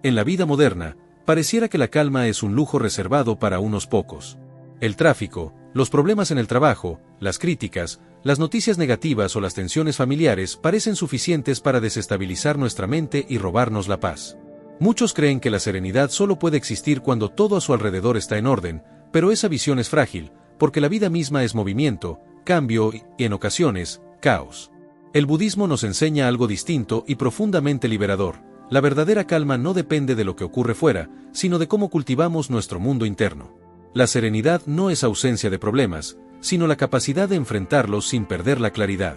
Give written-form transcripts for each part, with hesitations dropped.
En la vida moderna, pareciera que la calma es un lujo reservado para unos pocos. El tráfico, los problemas en el trabajo, las críticas, las noticias negativas o las tensiones familiares parecen suficientes para desestabilizar nuestra mente y robarnos la paz. Muchos creen que la serenidad solo puede existir cuando todo a su alrededor está en orden, pero esa visión es frágil, porque la vida misma es movimiento, cambio y, en ocasiones, caos. El budismo nos enseña algo distinto y profundamente liberador. La verdadera calma no depende de lo que ocurre fuera, sino de cómo cultivamos nuestro mundo interno. La serenidad no es ausencia de problemas, sino la capacidad de enfrentarlos sin perder la claridad.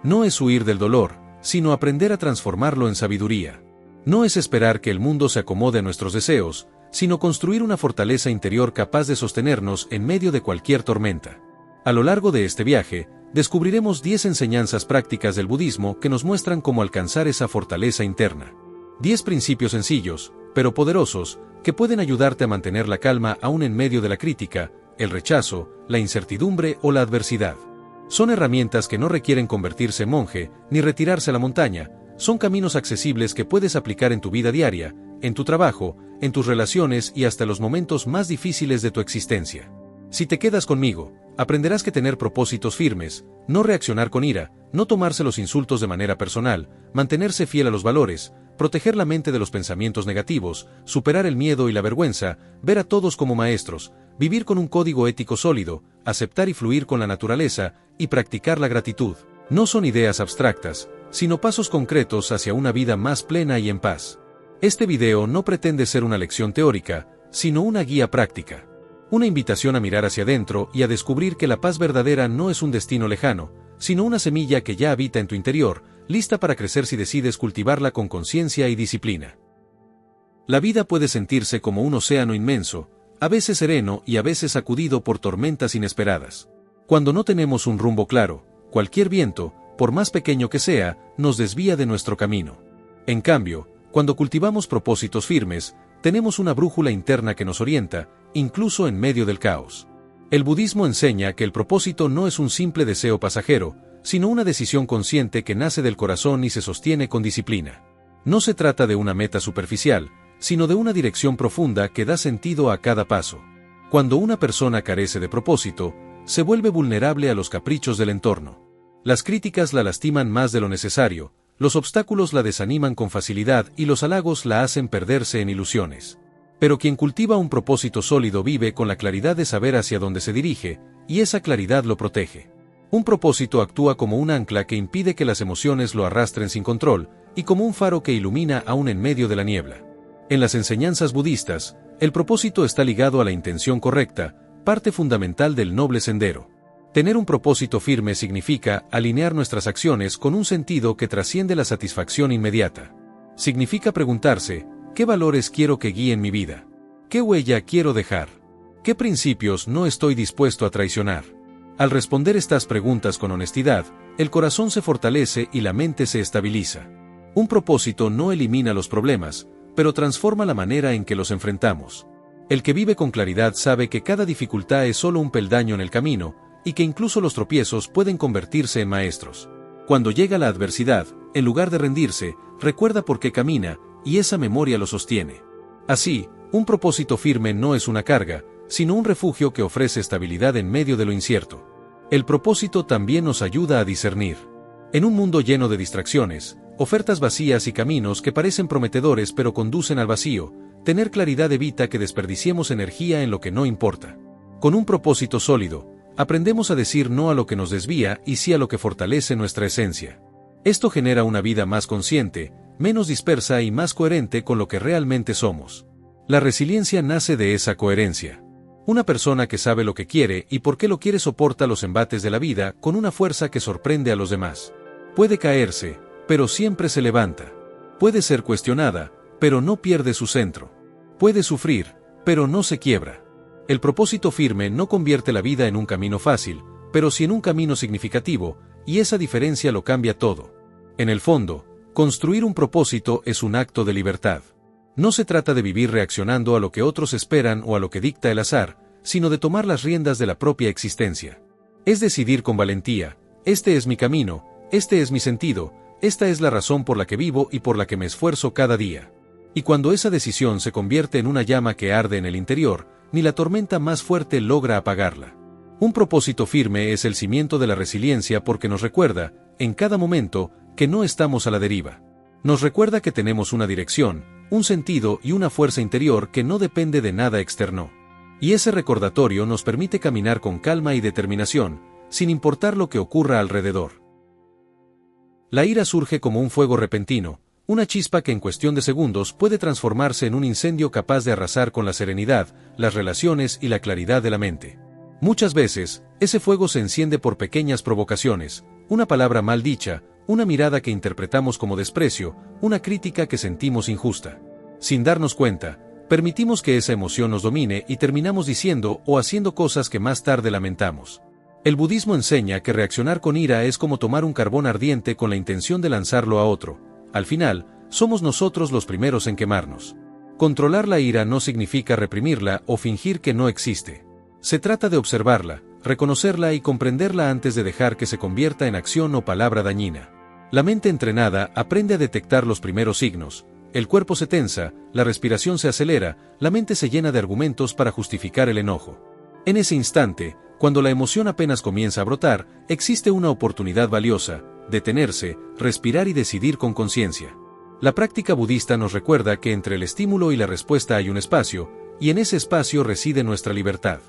No es huir del dolor, sino aprender a transformarlo en sabiduría. No es esperar que el mundo se acomode a nuestros deseos, sino construir una fortaleza interior capaz de sostenernos en medio de cualquier tormenta. A lo largo de este viaje, descubriremos 10 enseñanzas prácticas del budismo que nos muestran cómo alcanzar esa fortaleza interna. 10 principios sencillos, pero poderosos, que pueden ayudarte a mantener la calma aún en medio de la crítica, el rechazo, la incertidumbre o la adversidad. Son herramientas que no requieren convertirse en monje, ni retirarse a la montaña, son caminos accesibles que puedes aplicar en tu vida diaria, en tu trabajo, en tus relaciones y hasta los momentos más difíciles de tu existencia. Si te quedas conmigo, aprenderás que tener propósitos firmes, no reaccionar con ira, no tomarse los insultos de manera personal, mantenerse fiel a los valores, proteger la mente de los pensamientos negativos, superar el miedo y la vergüenza, ver a todos como maestros, vivir con un código ético sólido, aceptar y fluir con la naturaleza, y practicar la gratitud. No son ideas abstractas, sino pasos concretos hacia una vida más plena y en paz. Este video no pretende ser una lección teórica, sino una guía práctica. Una invitación a mirar hacia adentro y a descubrir que la paz verdadera no es un destino lejano, sino una semilla que ya habita en tu interior, lista para crecer si decides cultivarla con conciencia y disciplina. La vida puede sentirse como un océano inmenso, a veces sereno y a veces sacudido por tormentas inesperadas. Cuando no tenemos un rumbo claro, cualquier viento, por más pequeño que sea, nos desvía de nuestro camino. En cambio, cuando cultivamos propósitos firmes, tenemos una brújula interna que nos orienta, incluso en medio del caos. El budismo enseña que el propósito no es un simple deseo pasajero, sino una decisión consciente que nace del corazón y se sostiene con disciplina. No se trata de una meta superficial, sino de una dirección profunda que da sentido a cada paso. Cuando una persona carece de propósito, se vuelve vulnerable a los caprichos del entorno. Las críticas la lastiman más de lo necesario, los obstáculos la desaniman con facilidad y los halagos la hacen perderse en ilusiones. Pero quien cultiva un propósito sólido vive con la claridad de saber hacia dónde se dirige, y esa claridad lo protege. Un propósito actúa como un ancla que impide que las emociones lo arrastren sin control, y como un faro que ilumina aún en medio de la niebla. En las enseñanzas budistas, el propósito está ligado a la intención correcta, parte fundamental del noble sendero. Tener un propósito firme significa alinear nuestras acciones con un sentido que trasciende la satisfacción inmediata. Significa preguntarse, ¿qué valores quiero que guíen mi vida? ¿Qué huella quiero dejar? ¿Qué principios no estoy dispuesto a traicionar? Al responder estas preguntas con honestidad, el corazón se fortalece y la mente se estabiliza. Un propósito no elimina los problemas, pero transforma la manera en que los enfrentamos. El que vive con claridad sabe que cada dificultad es solo un peldaño en el camino, y que incluso los tropiezos pueden convertirse en maestros. Cuando llega la adversidad, en lugar de rendirse, recuerda por qué camina, y esa memoria lo sostiene. Así, un propósito firme no es una carga, sino un refugio que ofrece estabilidad en medio de lo incierto. El propósito también nos ayuda a discernir. En un mundo lleno de distracciones, ofertas vacías y caminos que parecen prometedores pero conducen al vacío, tener claridad evita que desperdiciemos energía en lo que no importa. Con un propósito sólido, aprendemos a decir no a lo que nos desvía y sí a lo que fortalece nuestra esencia. Esto genera una vida más consciente, menos dispersa y más coherente con lo que realmente somos. La resiliencia nace de esa coherencia. Una persona que sabe lo que quiere y por qué lo quiere soporta los embates de la vida con una fuerza que sorprende a los demás. Puede caerse, pero siempre se levanta. Puede ser cuestionada, pero no pierde su centro. Puede sufrir, pero no se quiebra. El propósito firme no convierte la vida en un camino fácil, pero sí en un camino significativo, y esa diferencia lo cambia todo. En el fondo, construir un propósito es un acto de libertad. No se trata de vivir reaccionando a lo que otros esperan o a lo que dicta el azar, sino de tomar las riendas de la propia existencia. Es decidir con valentía, este es mi camino, este es mi sentido, esta es la razón por la que vivo y por la que me esfuerzo cada día. Y cuando esa decisión se convierte en una llama que arde en el interior, ni la tormenta más fuerte logra apagarla. Un propósito firme es el cimiento de la resiliencia porque nos recuerda, en cada momento, que no estamos a la deriva. Nos recuerda que tenemos una dirección, un sentido y una fuerza interior que no depende de nada externo. Y ese recordatorio nos permite caminar con calma y determinación, sin importar lo que ocurra alrededor. La ira surge como un fuego repentino, una chispa que en cuestión de segundos puede transformarse en un incendio capaz de arrasar con la serenidad, las relaciones y la claridad de la mente. Muchas veces, ese fuego se enciende por pequeñas provocaciones, una palabra mal dicha, una mirada que interpretamos como desprecio, una crítica que sentimos injusta. Sin darnos cuenta, permitimos que esa emoción nos domine y terminamos diciendo o haciendo cosas que más tarde lamentamos. El budismo enseña que reaccionar con ira es como tomar un carbón ardiente con la intención de lanzarlo a otro. Al final, somos nosotros los primeros en quemarnos. Controlar la ira no significa reprimirla o fingir que no existe. Se trata de observarla, reconocerla y comprenderla antes de dejar que se convierta en acción o palabra dañina. La mente entrenada aprende a detectar los primeros signos. El cuerpo se tensa, la respiración se acelera, la mente se llena de argumentos para justificar el enojo. En ese instante, cuando la emoción apenas comienza a brotar, existe una oportunidad valiosa: detenerse, respirar y decidir con conciencia. La práctica budista nos recuerda que entre el estímulo y la respuesta hay un espacio, y en ese espacio reside nuestra libertad.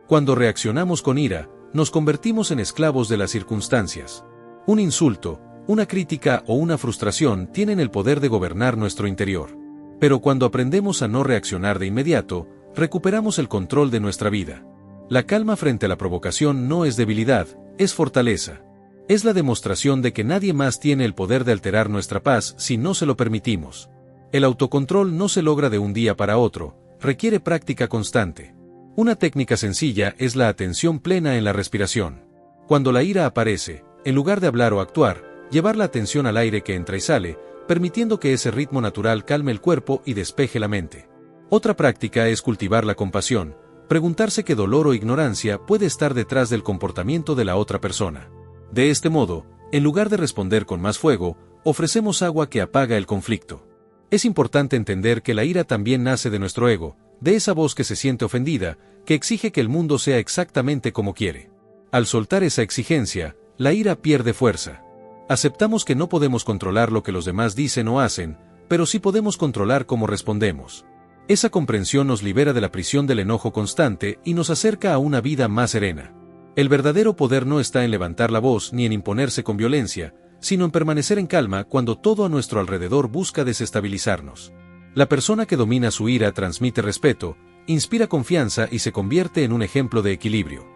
Cuando reaccionamos con ira, nos convertimos en esclavos de las circunstancias. Un insulto, una crítica o una frustración tienen el poder de gobernar nuestro interior. Pero cuando aprendemos a no reaccionar de inmediato, recuperamos el control de nuestra vida. La calma frente a la provocación no es debilidad, es fortaleza. Es la demostración de que nadie más tiene el poder de alterar nuestra paz si no se lo permitimos. El autocontrol no se logra de un día para otro, requiere práctica constante. Una técnica sencilla es la atención plena en la respiración. Cuando la ira aparece, en lugar de hablar o actuar, llevar la atención al aire que entra y sale, permitiendo que ese ritmo natural calme el cuerpo y despeje la mente. Otra práctica es cultivar la compasión, preguntarse qué dolor o ignorancia puede estar detrás del comportamiento de la otra persona. De este modo, en lugar de responder con más fuego, ofrecemos agua que apaga el conflicto. Es importante entender que la ira también nace de nuestro ego, de esa voz que se siente ofendida, que exige que el mundo sea exactamente como quiere. Al soltar esa exigencia, la ira pierde fuerza. Aceptamos que no podemos controlar lo que los demás dicen o hacen, pero sí podemos controlar cómo respondemos. Esa comprensión nos libera de la prisión del enojo constante y nos acerca a una vida más serena. El verdadero poder no está en levantar la voz ni en imponerse con violencia, sino en permanecer en calma cuando todo a nuestro alrededor busca desestabilizarnos. La persona que domina su ira transmite respeto, inspira confianza y se convierte en un ejemplo de equilibrio.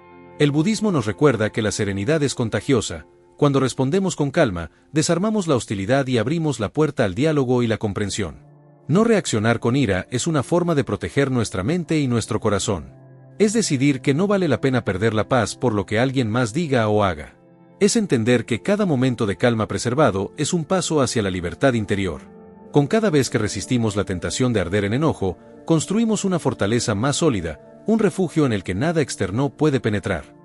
El budismo nos recuerda que la serenidad es contagiosa. Cuando respondemos con calma, desarmamos la hostilidad y abrimos la puerta al diálogo y la comprensión. No reaccionar con ira es una forma de proteger nuestra mente y nuestro corazón. Es decidir que no vale la pena perder la paz por lo que alguien más diga o haga. Es entender que cada momento de calma preservado es un paso hacia la libertad interior. Con cada vez que resistimos la tentación de arder en enojo, construimos una fortaleza más sólida, un refugio en el que nada externo puede penetrar.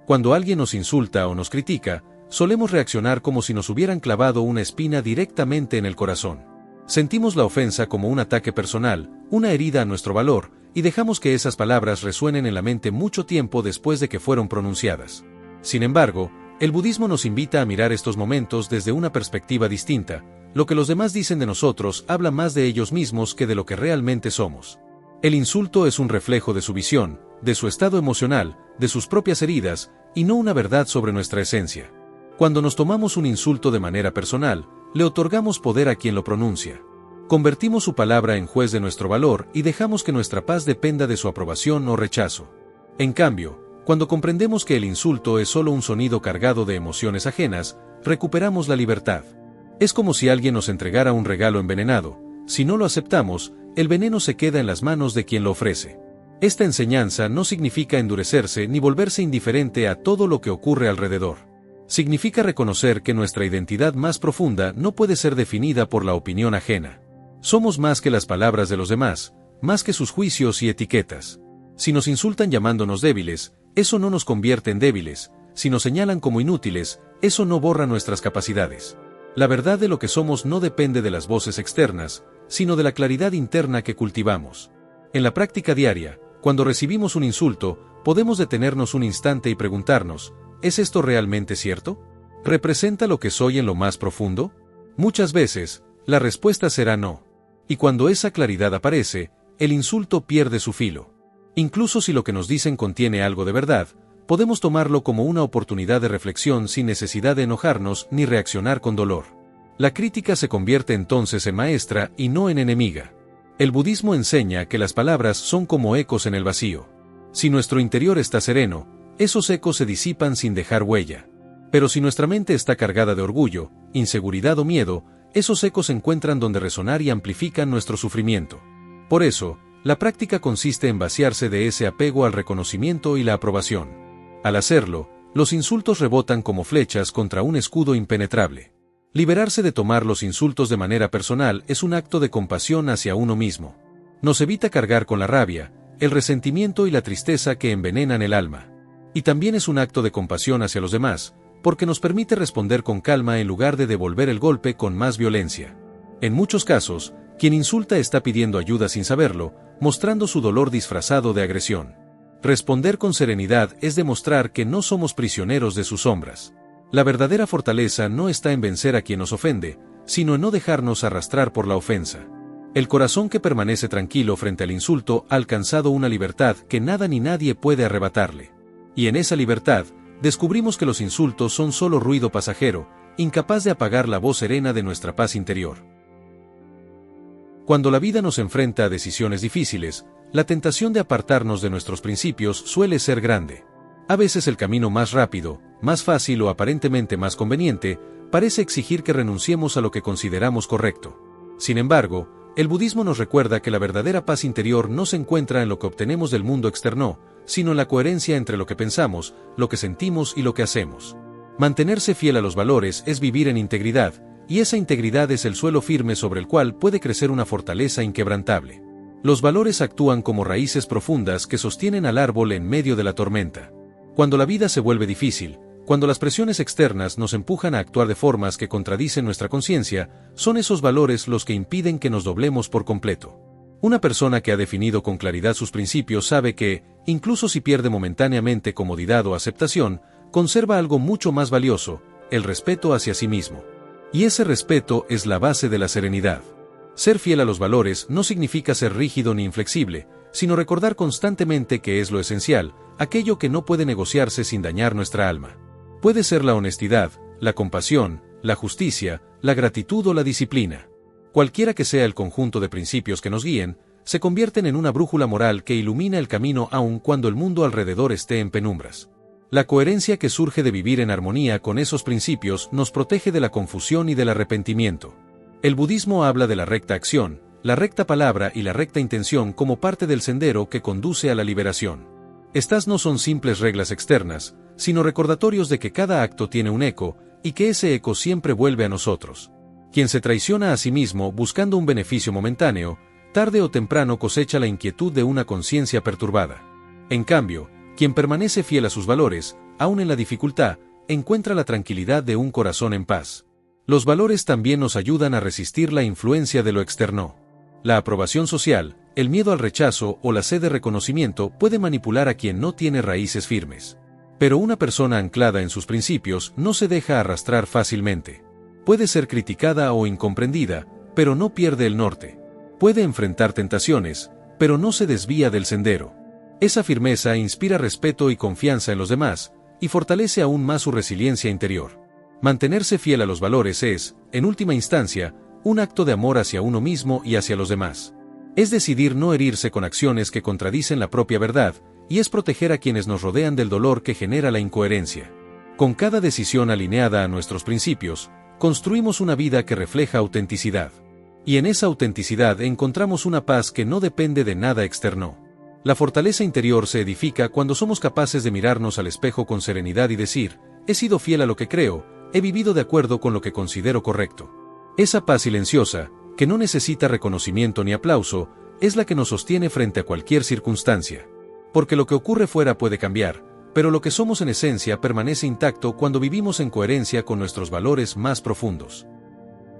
Cuando alguien nos insulta o nos critica, solemos reaccionar como si nos hubieran clavado una espina directamente en el corazón. Sentimos la ofensa como un ataque personal, una herida a nuestro valor, y dejamos que esas palabras resuenen en la mente mucho tiempo después de que fueron pronunciadas. Sin embargo, el budismo nos invita a mirar estos momentos desde una perspectiva distinta. Lo que los demás dicen de nosotros habla más de ellos mismos que de lo que realmente somos. El insulto es un reflejo de su visión, de su estado emocional, de sus propias heridas, y no una verdad sobre nuestra esencia. Cuando nos tomamos un insulto de manera personal, le otorgamos poder a quien lo pronuncia. Convertimos su palabra en juez de nuestro valor y dejamos que nuestra paz dependa de su aprobación o rechazo. En cambio, cuando comprendemos que el insulto es solo un sonido cargado de emociones ajenas, recuperamos la libertad. Es como si alguien nos entregara un regalo envenenado. Si no lo aceptamos, el veneno se queda en las manos de quien lo ofrece. Esta enseñanza no significa endurecerse ni volverse indiferente a todo lo que ocurre alrededor. Significa reconocer que nuestra identidad más profunda no puede ser definida por la opinión ajena. Somos más que las palabras de los demás, más que sus juicios y etiquetas. Si nos insultan llamándonos débiles, eso no nos convierte en débiles. Si nos señalan como inútiles, eso no borra nuestras capacidades. La verdad de lo que somos no depende de las voces externas, sino de la claridad interna que cultivamos. En la práctica diaria, cuando recibimos un insulto, podemos detenernos un instante y preguntarnos, ¿es esto realmente cierto? ¿Representa lo que soy en lo más profundo? Muchas veces, la respuesta será no. Y cuando esa claridad aparece, el insulto pierde su filo. Incluso si lo que nos dicen contiene algo de verdad, podemos tomarlo como una oportunidad de reflexión sin necesidad de enojarnos ni reaccionar con dolor. La crítica se convierte entonces en maestra y no en enemiga. El budismo enseña que las palabras son como ecos en el vacío. Si nuestro interior está sereno, esos ecos se disipan sin dejar huella. Pero si nuestra mente está cargada de orgullo, inseguridad o miedo, esos ecos encuentran donde resonar y amplifican nuestro sufrimiento. Por eso, la práctica consiste en vaciarse de ese apego al reconocimiento y la aprobación. Al hacerlo, los insultos rebotan como flechas contra un escudo impenetrable. Liberarse de tomar los insultos de manera personal es un acto de compasión hacia uno mismo. Nos evita cargar con la rabia, el resentimiento y la tristeza que envenenan el alma. Y también es un acto de compasión hacia los demás, porque nos permite responder con calma en lugar de devolver el golpe con más violencia. En muchos casos, quien insulta está pidiendo ayuda sin saberlo, mostrando su dolor disfrazado de agresión. Responder con serenidad es demostrar que no somos prisioneros de sus sombras. La verdadera fortaleza no está en vencer a quien nos ofende, sino en no dejarnos arrastrar por la ofensa. El corazón que permanece tranquilo frente al insulto ha alcanzado una libertad que nada ni nadie puede arrebatarle. Y en esa libertad, descubrimos que los insultos son solo ruido pasajero, incapaz de apagar la voz serena de nuestra paz interior. Cuando la vida nos enfrenta a decisiones difíciles, la tentación de apartarnos de nuestros principios suele ser grande. A veces el camino más rápido, más fácil o aparentemente más conveniente, parece exigir que renunciemos a lo que consideramos correcto. Sin embargo, el budismo nos recuerda que la verdadera paz interior no se encuentra en lo que obtenemos del mundo externo, sino en la coherencia entre lo que pensamos, lo que sentimos y lo que hacemos. Mantenerse fiel a los valores es vivir en integridad, y esa integridad es el suelo firme sobre el cual puede crecer una fortaleza inquebrantable. Los valores actúan como raíces profundas que sostienen al árbol en medio de la tormenta. Cuando la vida se vuelve difícil, cuando las presiones externas nos empujan a actuar de formas que contradicen nuestra conciencia, son esos valores los que impiden que nos doblemos por completo. Una persona que ha definido con claridad sus principios sabe que, incluso si pierde momentáneamente comodidad o aceptación, conserva algo mucho más valioso, el respeto hacia sí mismo. Y ese respeto es la base de la serenidad. Ser fiel a los valores no significa ser rígido ni inflexible, sino recordar constantemente que es lo esencial, aquello que no puede negociarse sin dañar nuestra alma. Puede ser la honestidad, la compasión, la justicia, la gratitud o la disciplina. Cualquiera que sea el conjunto de principios que nos guíen, se convierten en una brújula moral que ilumina el camino aun cuando el mundo alrededor esté en penumbras. La coherencia que surge de vivir en armonía con esos principios nos protege de la confusión y del arrepentimiento. El budismo habla de la recta acción, la recta palabra y la recta intención como parte del sendero que conduce a la liberación. Estas no son simples reglas externas, sino recordatorios de que cada acto tiene un eco, y que ese eco siempre vuelve a nosotros. Quien se traiciona a sí mismo buscando un beneficio momentáneo, tarde o temprano cosecha la inquietud de una conciencia perturbada. En cambio, quien permanece fiel a sus valores, aun en la dificultad, encuentra la tranquilidad de un corazón en paz. Los valores también nos ayudan a resistir la influencia de lo externo. La aprobación social, el miedo al rechazo o la sed de reconocimiento puede manipular a quien no tiene raíces firmes. Pero una persona anclada en sus principios no se deja arrastrar fácilmente. Puede ser criticada o incomprendida, pero no pierde el norte. Puede enfrentar tentaciones, pero no se desvía del sendero. Esa firmeza inspira respeto y confianza en los demás, y fortalece aún más su resiliencia interior. Mantenerse fiel a los valores es, en última instancia, un acto de amor hacia uno mismo y hacia los demás. Es decidir no herirse con acciones que contradicen la propia verdad, y es proteger a quienes nos rodean del dolor que genera la incoherencia. Con cada decisión alineada a nuestros principios, construimos una vida que refleja autenticidad. Y en esa autenticidad encontramos una paz que no depende de nada externo. La fortaleza interior se edifica cuando somos capaces de mirarnos al espejo con serenidad y decir, he sido fiel a lo que creo, he vivido de acuerdo con lo que considero correcto. Esa paz silenciosa, que no necesita reconocimiento ni aplauso, es la que nos sostiene frente a cualquier circunstancia. Porque lo que ocurre fuera puede cambiar, pero lo que somos en esencia permanece intacto cuando vivimos en coherencia con nuestros valores más profundos.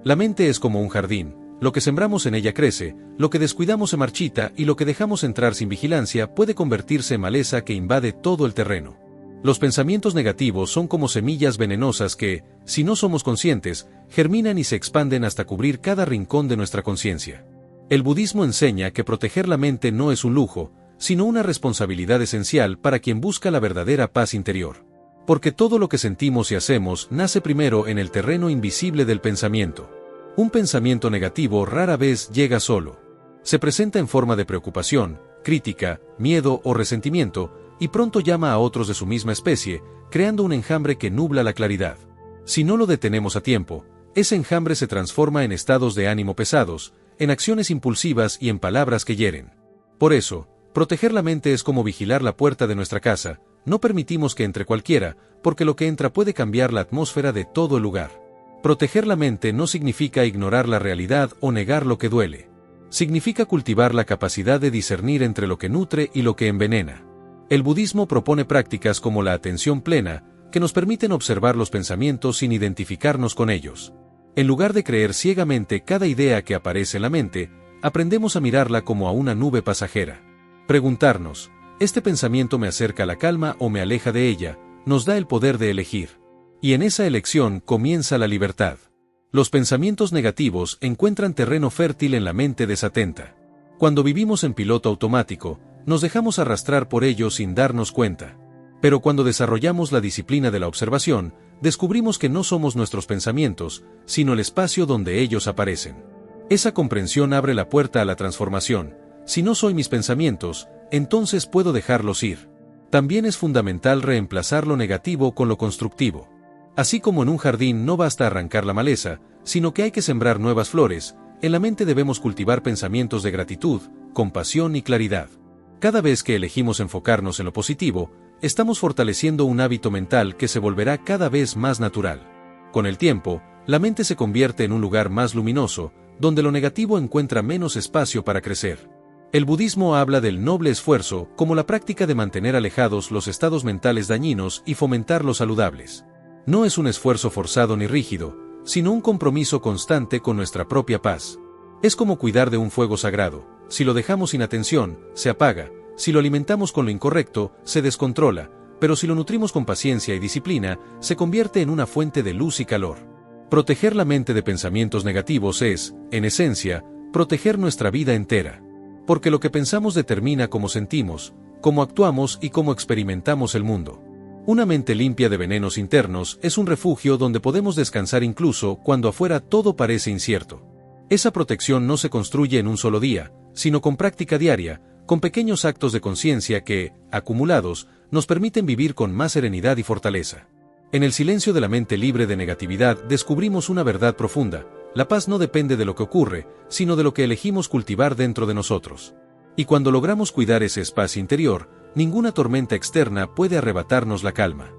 La mente es como un jardín, Lo que sembramos en ella crece, lo que descuidamos se marchita y lo que dejamos entrar sin vigilancia puede convertirse en maleza que invade todo el terreno. Los pensamientos negativos son como semillas venenosas que, si no somos conscientes, germinan y se expanden hasta cubrir cada rincón de nuestra conciencia. El budismo enseña que proteger la mente no es un lujo, sino una responsabilidad esencial para quien busca la verdadera paz interior. Porque todo lo que sentimos y hacemos nace primero en el terreno invisible del pensamiento. Un pensamiento negativo rara vez llega solo. Se presenta en forma de preocupación, crítica, miedo o resentimiento, y pronto llama a otros de su misma especie, creando un enjambre que nubla la claridad. Si no lo detenemos a tiempo, ese enjambre se transforma en estados de ánimo pesados, en acciones impulsivas y en palabras que hieren. Por eso, proteger la mente es como vigilar la puerta de nuestra casa, no permitimos que entre cualquiera, porque lo que entra puede cambiar la atmósfera de todo el lugar. Proteger la mente no significa ignorar la realidad o negar lo que duele. Significa cultivar la capacidad de discernir entre lo que nutre y lo que envenena. El budismo propone prácticas como la atención plena, que nos permiten observar los pensamientos sin identificarnos con ellos. En lugar de creer ciegamente cada idea que aparece en la mente, aprendemos a mirarla como a una nube pasajera. Preguntarnos, ¿este pensamiento me acerca a la calma o me aleja de ella?, nos da el poder de elegir. Y en esa elección comienza la libertad. Los pensamientos negativos encuentran terreno fértil en la mente desatenta. Cuando vivimos en piloto automático, nos dejamos arrastrar por ellos sin darnos cuenta. Pero cuando desarrollamos la disciplina de la observación, descubrimos que no somos nuestros pensamientos, sino el espacio donde ellos aparecen. Esa comprensión abre la puerta a la transformación. Si no soy mis pensamientos, entonces puedo dejarlos ir. También es fundamental reemplazar lo negativo con lo constructivo. Así como en un jardín no basta arrancar la maleza, sino que hay que sembrar nuevas flores, en la mente debemos cultivar pensamientos de gratitud, compasión y claridad. Cada vez que elegimos enfocarnos en lo positivo, estamos fortaleciendo un hábito mental que se volverá cada vez más natural. Con el tiempo, la mente se convierte en un lugar más luminoso, donde lo negativo encuentra menos espacio para crecer. El budismo habla del noble esfuerzo como la práctica de mantener alejados los estados mentales dañinos y fomentar los saludables. No es un esfuerzo forzado ni rígido, sino un compromiso constante con nuestra propia paz. Es como cuidar de un fuego sagrado. Si lo dejamos sin atención, se apaga. Si lo alimentamos con lo incorrecto, se descontrola. Pero si lo nutrimos con paciencia y disciplina, se convierte en una fuente de luz y calor. Proteger la mente de pensamientos negativos es, en esencia, proteger nuestra vida entera. Porque lo que pensamos determina cómo sentimos, cómo actuamos y cómo experimentamos el mundo. Una mente limpia de venenos internos es un refugio donde podemos descansar incluso cuando afuera todo parece incierto. Esa protección no se construye en un solo día, sino con práctica diaria, con pequeños actos de conciencia que, acumulados, nos permiten vivir con más serenidad y fortaleza. En el silencio de la mente libre de negatividad descubrimos una verdad profunda: la paz no depende de lo que ocurre, sino de lo que elegimos cultivar dentro de nosotros. Y cuando logramos cuidar ese espacio interior, ninguna tormenta externa puede arrebatarnos la calma.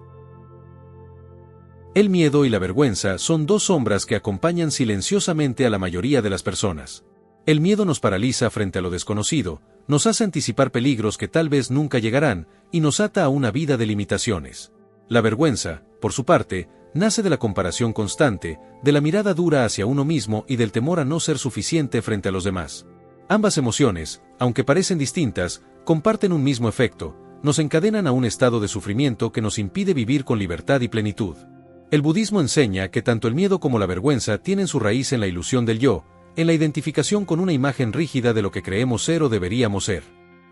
El miedo y la vergüenza son dos sombras que acompañan silenciosamente a la mayoría de las personas. El miedo nos paraliza frente a lo desconocido, nos hace anticipar peligros que tal vez nunca llegarán, y nos ata a una vida de limitaciones. La vergüenza, por su parte, nace de la comparación constante, de la mirada dura hacia uno mismo y del temor a no ser suficiente frente a los demás. Ambas emociones, aunque parecen distintas, comparten un mismo efecto: nos encadenan a un estado de sufrimiento que nos impide vivir con libertad y plenitud. El budismo enseña que tanto el miedo como la vergüenza tienen su raíz en la ilusión del yo, en la identificación con una imagen rígida de lo que creemos ser o deberíamos ser.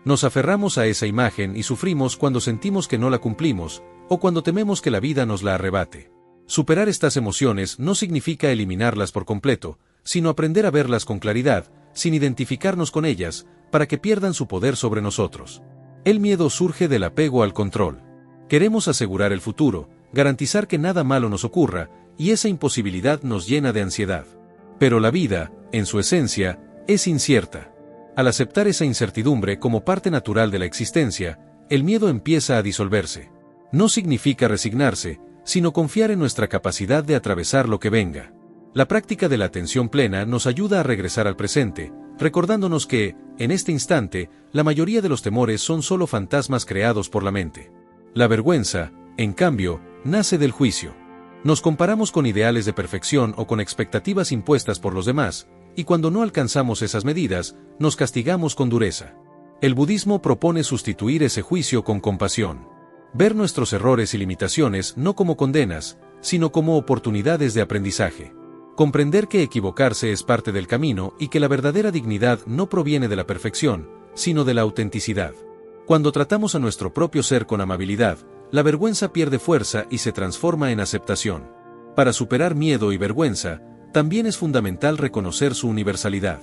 Nos aferramos a esa imagen y sufrimos cuando sentimos que no la cumplimos, o cuando tememos que la vida nos la arrebate. Superar estas emociones no significa eliminarlas por completo, sino aprender a verlas con claridad, sin identificarnos con ellas, para que pierdan su poder sobre nosotros. El miedo surge del apego al control. Queremos asegurar el futuro, garantizar que nada malo nos ocurra, y esa imposibilidad nos llena de ansiedad. Pero la vida, en su esencia, es incierta. Al aceptar esa incertidumbre como parte natural de la existencia, el miedo empieza a disolverse. No significa resignarse, sino confiar en nuestra capacidad de atravesar lo que venga. La práctica de la atención plena nos ayuda a regresar al presente, recordándonos que, en este instante, la mayoría de los temores son solo fantasmas creados por la mente. La vergüenza, en cambio, nace del juicio. Nos comparamos con ideales de perfección o con expectativas impuestas por los demás, y cuando no alcanzamos esas medidas, nos castigamos con dureza. El budismo propone sustituir ese juicio con compasión. Ver nuestros errores y limitaciones no como condenas, sino como oportunidades de aprendizaje. Comprender que equivocarse es parte del camino y que la verdadera dignidad no proviene de la perfección, sino de la autenticidad. Cuando tratamos a nuestro propio ser con amabilidad, la vergüenza pierde fuerza y se transforma en aceptación. Para superar miedo y vergüenza, también es fundamental reconocer su universalidad.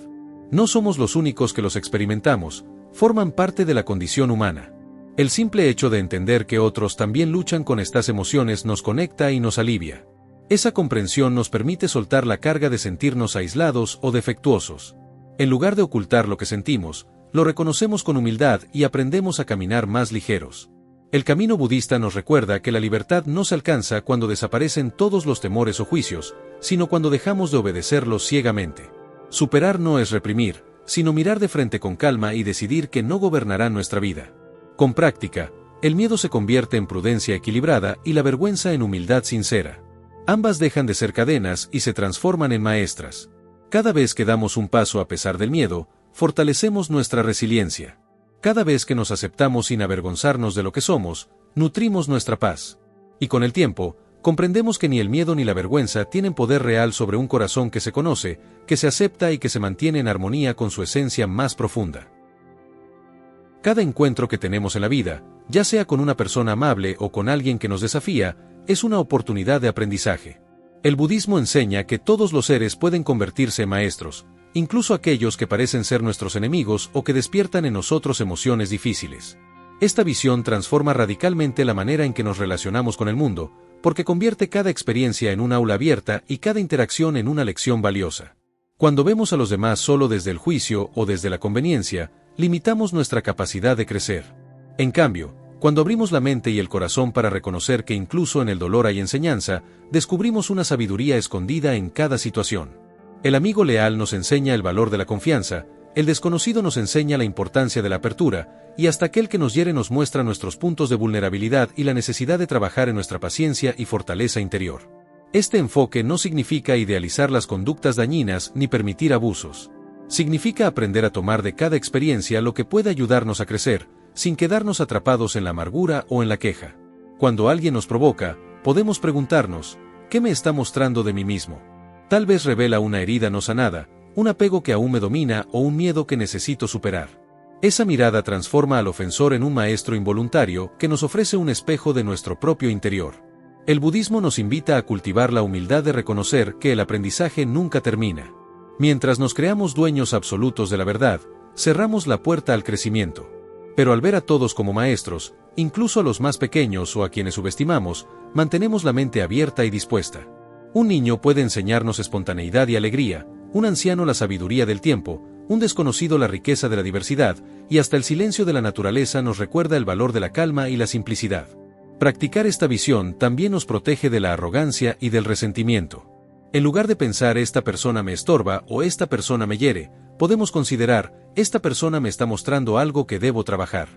No somos los únicos que los experimentamos, forman parte de la condición humana. El simple hecho de entender que otros también luchan con estas emociones nos conecta y nos alivia. Esa comprensión nos permite soltar la carga de sentirnos aislados o defectuosos. En lugar de ocultar lo que sentimos, lo reconocemos con humildad y aprendemos a caminar más ligeros. El camino budista nos recuerda que la libertad no se alcanza cuando desaparecen todos los temores o juicios, sino cuando dejamos de obedecerlos ciegamente. Superar no es reprimir, sino mirar de frente con calma y decidir que no gobernará nuestra vida. Con práctica, el miedo se convierte en prudencia equilibrada y la vergüenza en humildad sincera. Ambas dejan de ser cadenas y se transforman en maestras. Cada vez que damos un paso a pesar del miedo, fortalecemos nuestra resiliencia. Cada vez que nos aceptamos sin avergonzarnos de lo que somos, nutrimos nuestra paz. Y con el tiempo, comprendemos que ni el miedo ni la vergüenza tienen poder real sobre un corazón que se conoce, que se acepta y que se mantiene en armonía con su esencia más profunda. Cada encuentro que tenemos en la vida, ya sea con una persona amable o con alguien que nos desafía, es una oportunidad de aprendizaje. El budismo enseña que todos los seres pueden convertirse en maestros, incluso aquellos que parecen ser nuestros enemigos o que despiertan en nosotros emociones difíciles. Esta visión transforma radicalmente la manera en que nos relacionamos con el mundo, porque convierte cada experiencia en un aula abierta y cada interacción en una lección valiosa. Cuando vemos a los demás solo desde el juicio o desde la conveniencia, limitamos nuestra capacidad de crecer. En cambio, cuando abrimos la mente y el corazón para reconocer que incluso en el dolor hay enseñanza, descubrimos una sabiduría escondida en cada situación. El amigo leal nos enseña el valor de la confianza, el desconocido nos enseña la importancia de la apertura, y hasta aquel que nos hiere nos muestra nuestros puntos de vulnerabilidad y la necesidad de trabajar en nuestra paciencia y fortaleza interior. Este enfoque no significa idealizar las conductas dañinas ni permitir abusos. Significa aprender a tomar de cada experiencia lo que puede ayudarnos a crecer, sin quedarnos atrapados en la amargura o en la queja. Cuando alguien nos provoca, podemos preguntarnos, ¿qué me está mostrando de mí mismo? Tal vez revela una herida no sanada, un apego que aún me domina o un miedo que necesito superar. Esa mirada transforma al ofensor en un maestro involuntario que nos ofrece un espejo de nuestro propio interior. El budismo nos invita a cultivar la humildad de reconocer que el aprendizaje nunca termina. Mientras nos creamos dueños absolutos de la verdad, cerramos la puerta al crecimiento. Pero al ver a todos como maestros, incluso a los más pequeños o a quienes subestimamos, mantenemos la mente abierta y dispuesta. Un niño puede enseñarnos espontaneidad y alegría, un anciano la sabiduría del tiempo, un desconocido la riqueza de la diversidad, y hasta el silencio de la naturaleza nos recuerda el valor de la calma y la simplicidad. Practicar esta visión también nos protege de la arrogancia y del resentimiento. En lugar de pensar esta persona me estorba o esta persona me hiere, podemos considerar, esta persona me está mostrando algo que debo trabajar.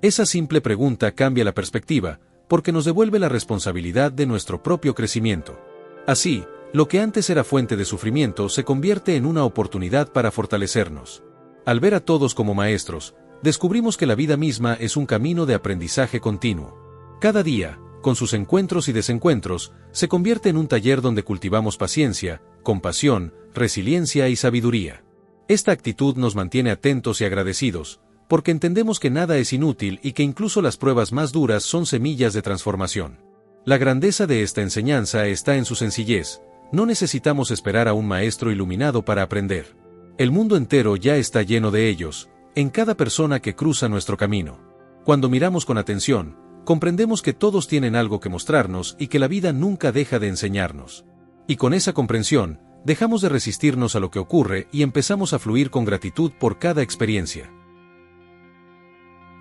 Esa simple pregunta cambia la perspectiva, porque nos devuelve la responsabilidad de nuestro propio crecimiento. Así, lo que antes era fuente de sufrimiento se convierte en una oportunidad para fortalecernos. Al ver a todos como maestros, descubrimos que la vida misma es un camino de aprendizaje continuo. Cada día, con sus encuentros y desencuentros, se convierte en un taller donde cultivamos paciencia, compasión, resiliencia y sabiduría. Esta actitud nos mantiene atentos y agradecidos, porque entendemos que nada es inútil y que incluso las pruebas más duras son semillas de transformación. La grandeza de esta enseñanza está en su sencillez. No necesitamos esperar a un maestro iluminado para aprender. El mundo entero ya está lleno de ellos, en cada persona que cruza nuestro camino. Cuando miramos con atención, comprendemos que todos tienen algo que mostrarnos y que la vida nunca deja de enseñarnos. Y con esa comprensión, dejamos de resistirnos a lo que ocurre y empezamos a fluir con gratitud por cada experiencia.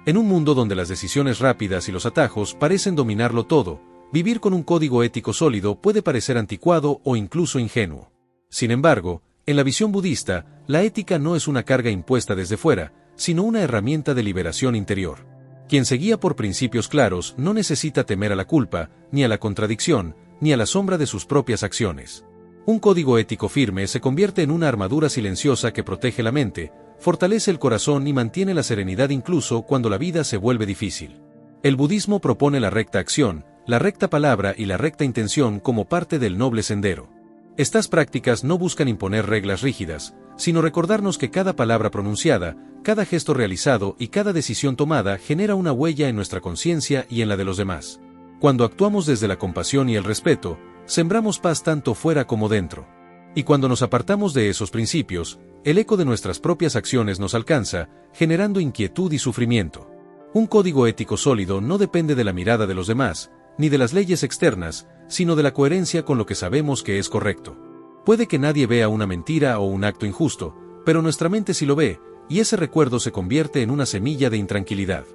En un mundo donde las decisiones rápidas y los atajos parecen dominarlo todo, vivir con un código ético sólido puede parecer anticuado o incluso ingenuo. Sin embargo, en la visión budista, la ética no es una carga impuesta desde fuera, sino una herramienta de liberación interior. Quien se guía por principios claros no necesita temer a la culpa, ni a la contradicción, ni a la sombra de sus propias acciones. Un código ético firme se convierte en una armadura silenciosa que protege la mente, fortalece el corazón y mantiene la serenidad incluso cuando la vida se vuelve difícil. El budismo propone la recta acción, la recta palabra y la recta intención como parte del noble sendero. Estas prácticas no buscan imponer reglas rígidas, sino recordarnos que cada palabra pronunciada, cada gesto realizado y cada decisión tomada genera una huella en nuestra conciencia y en la de los demás. Cuando actuamos desde la compasión y el respeto, sembramos paz tanto fuera como dentro. Y cuando nos apartamos de esos principios, el eco de nuestras propias acciones nos alcanza, generando inquietud y sufrimiento. Un código ético sólido no depende de la mirada de los demás, ni de las leyes externas, sino de la coherencia con lo que sabemos que es correcto. Puede que nadie vea una mentira o un acto injusto, pero nuestra mente sí lo ve, y ese recuerdo se convierte en una semilla de intranquilidad.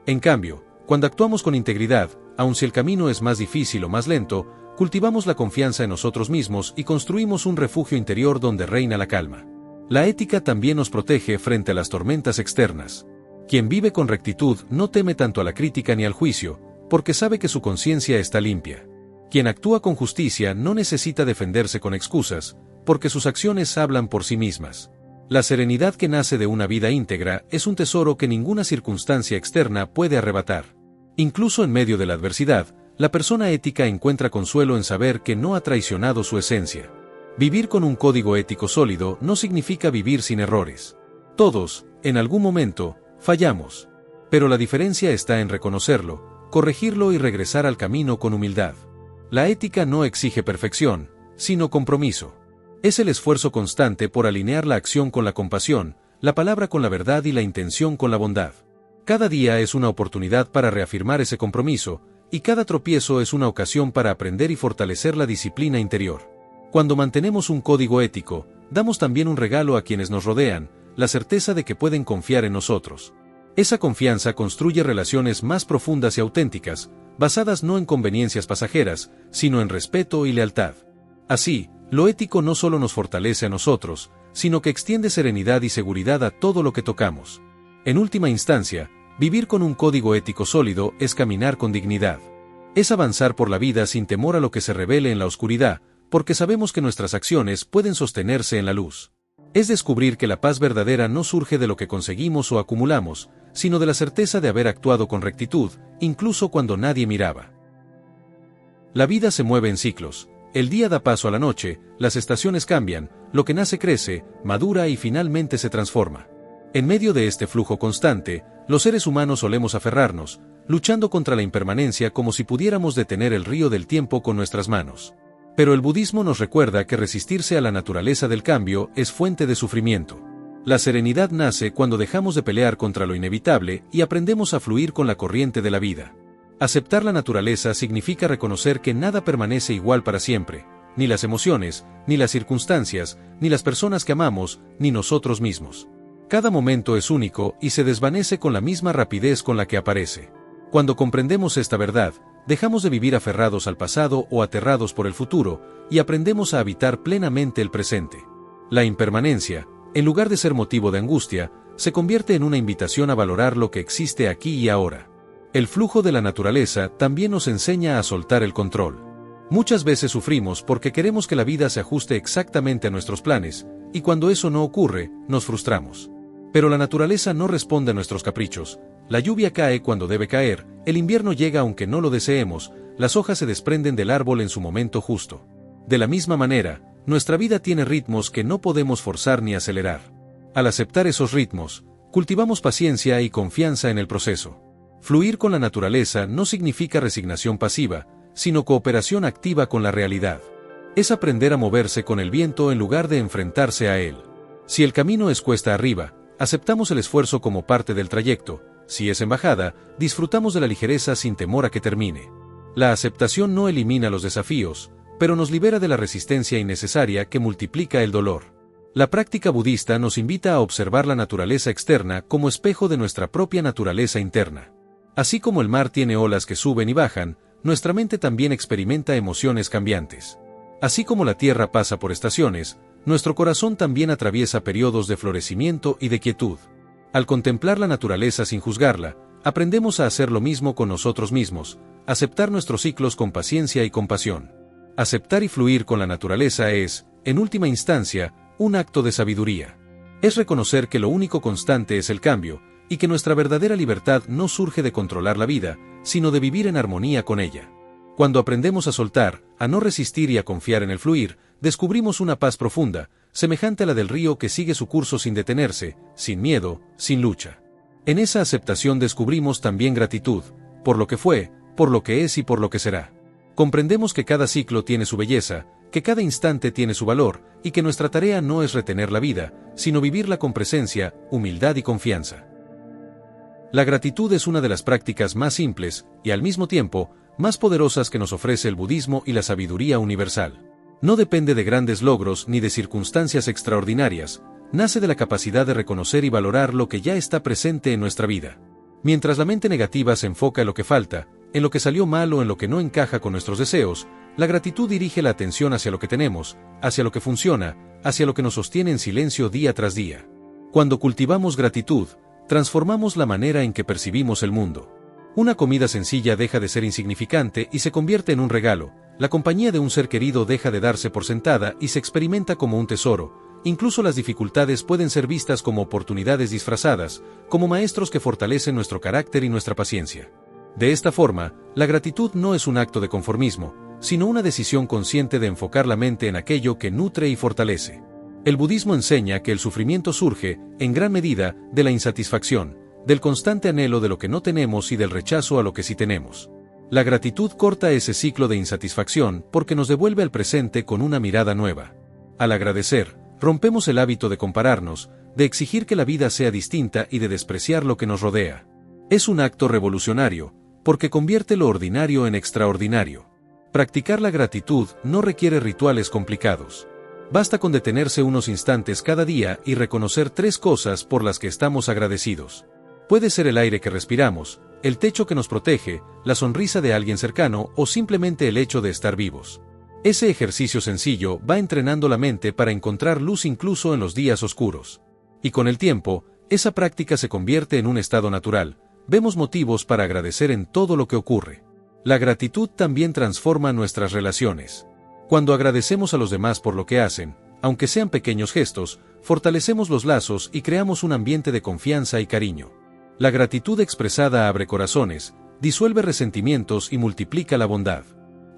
En cambio, cuando actuamos con integridad, aun si el camino es más difícil o más lento, cultivamos la confianza en nosotros mismos y construimos un refugio interior donde reina la calma. La ética también nos protege frente a las tormentas externas. Quien vive con rectitud no teme tanto a la crítica ni al juicio, porque sabe que su conciencia está limpia. Quien actúa con justicia no necesita defenderse con excusas, porque sus acciones hablan por sí mismas. La serenidad que nace de una vida íntegra es un tesoro que ninguna circunstancia externa puede arrebatar. Incluso en medio de la adversidad, la persona ética encuentra consuelo en saber que no ha traicionado su esencia. Vivir con un código ético sólido no significa vivir sin errores. Todos, en algún momento, fallamos. Pero la diferencia está en reconocerlo, corregirlo y regresar al camino con humildad. La ética no exige perfección, sino compromiso. Es el esfuerzo constante por alinear la acción con la compasión, la palabra con la verdad y la intención con la bondad. Cada día es una oportunidad para reafirmar ese compromiso, y cada tropiezo es una ocasión para aprender y fortalecer la disciplina interior. Cuando mantenemos un código ético, damos también un regalo a quienes nos rodean, la certeza de que pueden confiar en nosotros. Esa confianza construye relaciones más profundas y auténticas, basadas no en conveniencias pasajeras, sino en respeto y lealtad. Así, lo ético no solo nos fortalece a nosotros, sino que extiende serenidad y seguridad a todo lo que tocamos. En última instancia, vivir con un código ético sólido es caminar con dignidad. Es avanzar por la vida sin temor a lo que se revele en la oscuridad, porque sabemos que nuestras acciones pueden sostenerse en la luz. Es descubrir que la paz verdadera no surge de lo que conseguimos o acumulamos, sino de la certeza de haber actuado con rectitud, incluso cuando nadie miraba. La vida se mueve en ciclos. El día da paso a la noche, las estaciones cambian, lo que nace crece, madura y finalmente se transforma. En medio de este flujo constante, los seres humanos solemos aferrarnos, luchando contra la impermanencia como si pudiéramos detener el río del tiempo con nuestras manos. Pero el budismo nos recuerda que resistirse a la naturaleza del cambio es fuente de sufrimiento. La serenidad nace cuando dejamos de pelear contra lo inevitable y aprendemos a fluir con la corriente de la vida. Aceptar la naturaleza significa reconocer que nada permanece igual para siempre, ni las emociones, ni las circunstancias, ni las personas que amamos, ni nosotros mismos. Cada momento es único y se desvanece con la misma rapidez con la que aparece. Cuando comprendemos esta verdad, dejamos de vivir aferrados al pasado o aterrados por el futuro, y aprendemos a habitar plenamente el presente. La impermanencia, en lugar de ser motivo de angustia, se convierte en una invitación a valorar lo que existe aquí y ahora. El flujo de la naturaleza también nos enseña a soltar el control. Muchas veces sufrimos porque queremos que la vida se ajuste exactamente a nuestros planes, y cuando eso no ocurre, nos frustramos. Pero la naturaleza no responde a nuestros caprichos. La lluvia cae cuando debe caer, el invierno llega aunque no lo deseemos, las hojas se desprenden del árbol en su momento justo. De la misma manera, nuestra vida tiene ritmos que no podemos forzar ni acelerar. Al aceptar esos ritmos, cultivamos paciencia y confianza en el proceso. Fluir con la naturaleza no significa resignación pasiva, sino cooperación activa con la realidad. Es aprender a moverse con el viento en lugar de enfrentarse a él. Si el camino es cuesta arriba, aceptamos el esfuerzo como parte del trayecto. Si es en bajada, disfrutamos de la ligereza sin temor a que termine. La aceptación no elimina los desafíos, pero nos libera de la resistencia innecesaria que multiplica el dolor. La práctica budista nos invita a observar la naturaleza externa como espejo de nuestra propia naturaleza interna. Así como el mar tiene olas que suben y bajan, nuestra mente también experimenta emociones cambiantes. Así como la tierra pasa por estaciones, nuestro corazón también atraviesa periodos de florecimiento y de quietud. Al contemplar la naturaleza sin juzgarla, aprendemos a hacer lo mismo con nosotros mismos, aceptar nuestros ciclos con paciencia y compasión. Aceptar y fluir con la naturaleza es, en última instancia, un acto de sabiduría. Es reconocer que lo único constante es el cambio, y que nuestra verdadera libertad no surge de controlar la vida, sino de vivir en armonía con ella. Cuando aprendemos a soltar, a no resistir y a confiar en el fluir, descubrimos una paz profunda, semejante a la del río que sigue su curso sin detenerse, sin miedo, sin lucha. En esa aceptación descubrimos también gratitud, por lo que fue, por lo que es y por lo que será. Comprendemos que cada ciclo tiene su belleza, que cada instante tiene su valor, y que nuestra tarea no es retener la vida, sino vivirla con presencia, humildad y confianza. La gratitud es una de las prácticas más simples, y al mismo tiempo, más poderosas que nos ofrece el budismo y la sabiduría universal. No depende de grandes logros ni de circunstancias extraordinarias, nace de la capacidad de reconocer y valorar lo que ya está presente en nuestra vida. Mientras la mente negativa se enfoca en lo que falta, en lo que salió mal o en lo que no encaja con nuestros deseos, la gratitud dirige la atención hacia lo que tenemos, hacia lo que funciona, hacia lo que nos sostiene en silencio día tras día. Cuando cultivamos gratitud, transformamos la manera en que percibimos el mundo. Una comida sencilla deja de ser insignificante y se convierte en un regalo, la compañía de un ser querido deja de darse por sentada y se experimenta como un tesoro, incluso las dificultades pueden ser vistas como oportunidades disfrazadas, como maestros que fortalecen nuestro carácter y nuestra paciencia. De esta forma, la gratitud no es un acto de conformismo, sino una decisión consciente de enfocar la mente en aquello que nutre y fortalece. El budismo enseña que el sufrimiento surge, en gran medida, de la insatisfacción, del constante anhelo de lo que no tenemos y del rechazo a lo que sí tenemos. La gratitud corta ese ciclo de insatisfacción porque nos devuelve al presente con una mirada nueva. Al agradecer, rompemos el hábito de compararnos, de exigir que la vida sea distinta y de despreciar lo que nos rodea. Es un acto revolucionario, porque convierte lo ordinario en extraordinario. Practicar la gratitud no requiere rituales complicados. Basta con detenerse unos instantes cada día y reconocer 3 cosas por las que estamos agradecidos. Puede ser el aire que respiramos, el techo que nos protege, la sonrisa de alguien cercano o simplemente el hecho de estar vivos. Ese ejercicio sencillo va entrenando la mente para encontrar luz incluso en los días oscuros. Y con el tiempo, esa práctica se convierte en un estado natural. Vemos motivos para agradecer en todo lo que ocurre. La gratitud también transforma nuestras relaciones. Cuando agradecemos a los demás por lo que hacen, aunque sean pequeños gestos, fortalecemos los lazos y creamos un ambiente de confianza y cariño. La gratitud expresada abre corazones, disuelve resentimientos y multiplica la bondad.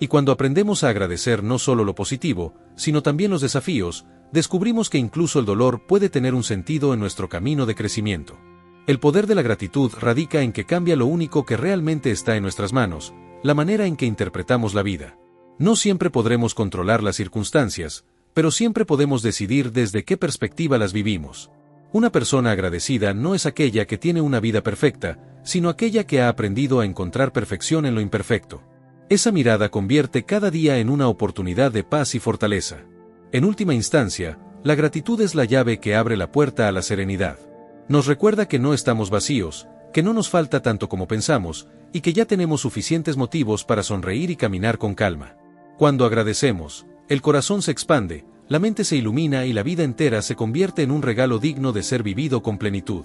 Y cuando aprendemos a agradecer no solo lo positivo, sino también los desafíos, descubrimos que incluso el dolor puede tener un sentido en nuestro camino de crecimiento. El poder de la gratitud radica en que cambia lo único que realmente está en nuestras manos, la manera en que interpretamos la vida. No siempre podremos controlar las circunstancias, pero siempre podemos decidir desde qué perspectiva las vivimos. Una persona agradecida no es aquella que tiene una vida perfecta, sino aquella que ha aprendido a encontrar perfección en lo imperfecto. Esa mirada convierte cada día en una oportunidad de paz y fortaleza. En última instancia, la gratitud es la llave que abre la puerta a la serenidad. Nos recuerda que no estamos vacíos, que no nos falta tanto como pensamos, y que ya tenemos suficientes motivos para sonreír y caminar con calma. Cuando agradecemos, el corazón se expande, la mente se ilumina y la vida entera se convierte en un regalo digno de ser vivido con plenitud.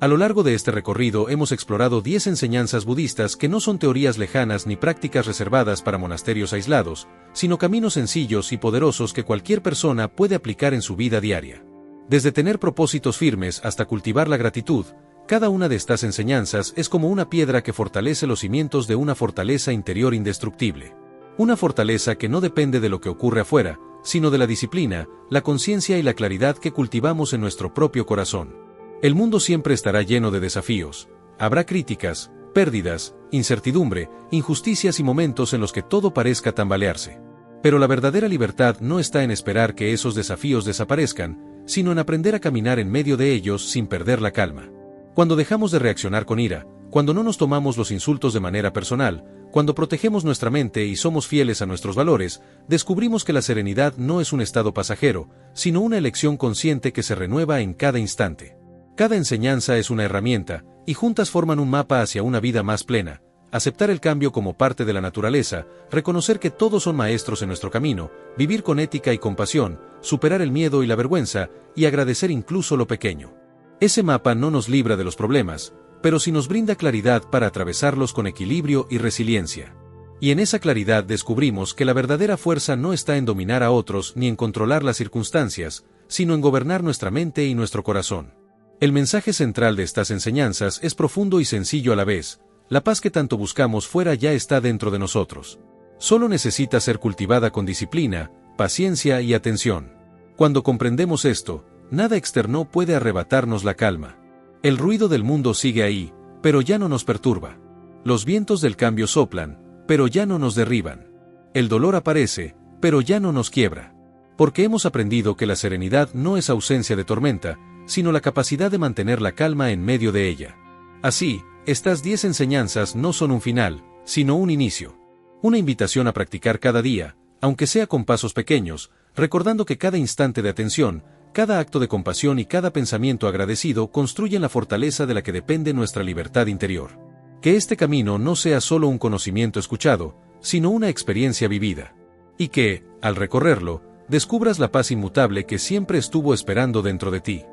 A lo largo de este recorrido hemos explorado 10 enseñanzas budistas que no son teorías lejanas ni prácticas reservadas para monasterios aislados, sino caminos sencillos y poderosos que cualquier persona puede aplicar en su vida diaria. Desde tener propósitos firmes hasta cultivar la gratitud, cada una de estas enseñanzas es como una piedra que fortalece los cimientos de una fortaleza interior indestructible. Una fortaleza que no depende de lo que ocurre afuera, sino de la disciplina, la conciencia y la claridad que cultivamos en nuestro propio corazón. El mundo siempre estará lleno de desafíos. Habrá críticas, pérdidas, incertidumbre, injusticias y momentos en los que todo parezca tambalearse. Pero la verdadera libertad no está en esperar que esos desafíos desaparezcan, sino en aprender a caminar en medio de ellos sin perder la calma. Cuando dejamos de reaccionar con ira, cuando no nos tomamos los insultos de manera personal, cuando protegemos nuestra mente y somos fieles a nuestros valores, descubrimos que la serenidad no es un estado pasajero, sino una elección consciente que se renueva en cada instante. Cada enseñanza es una herramienta, y juntas forman un mapa hacia una vida más plena. Aceptar el cambio como parte de la naturaleza, reconocer que todos son maestros en nuestro camino, vivir con ética y compasión, superar el miedo y la vergüenza, y agradecer incluso lo pequeño. Ese mapa no nos libra de los problemas, pero sí nos brinda claridad para atravesarlos con equilibrio y resiliencia. Y en esa claridad descubrimos que la verdadera fuerza no está en dominar a otros ni en controlar las circunstancias, sino en gobernar nuestra mente y nuestro corazón. El mensaje central de estas enseñanzas es profundo y sencillo a la vez: la paz que tanto buscamos fuera ya está dentro de nosotros. Solo necesita ser cultivada con disciplina, paciencia y atención. Cuando comprendemos esto, nada externo puede arrebatarnos la calma. El ruido del mundo sigue ahí, pero ya no nos perturba. Los vientos del cambio soplan, pero ya no nos derriban. El dolor aparece, pero ya no nos quiebra. Porque hemos aprendido que la serenidad no es ausencia de tormenta, sino la capacidad de mantener la calma en medio de ella. Así, estas 10 enseñanzas no son un final, sino un inicio. Una invitación a practicar cada día, aunque sea con pasos pequeños, recordando que cada instante de atención, cada acto de compasión y cada pensamiento agradecido construyen la fortaleza de la que depende nuestra libertad interior. Que este camino no sea solo un conocimiento escuchado, sino una experiencia vivida. Y que, al recorrerlo, descubras la paz inmutable que siempre estuvo esperando dentro de ti.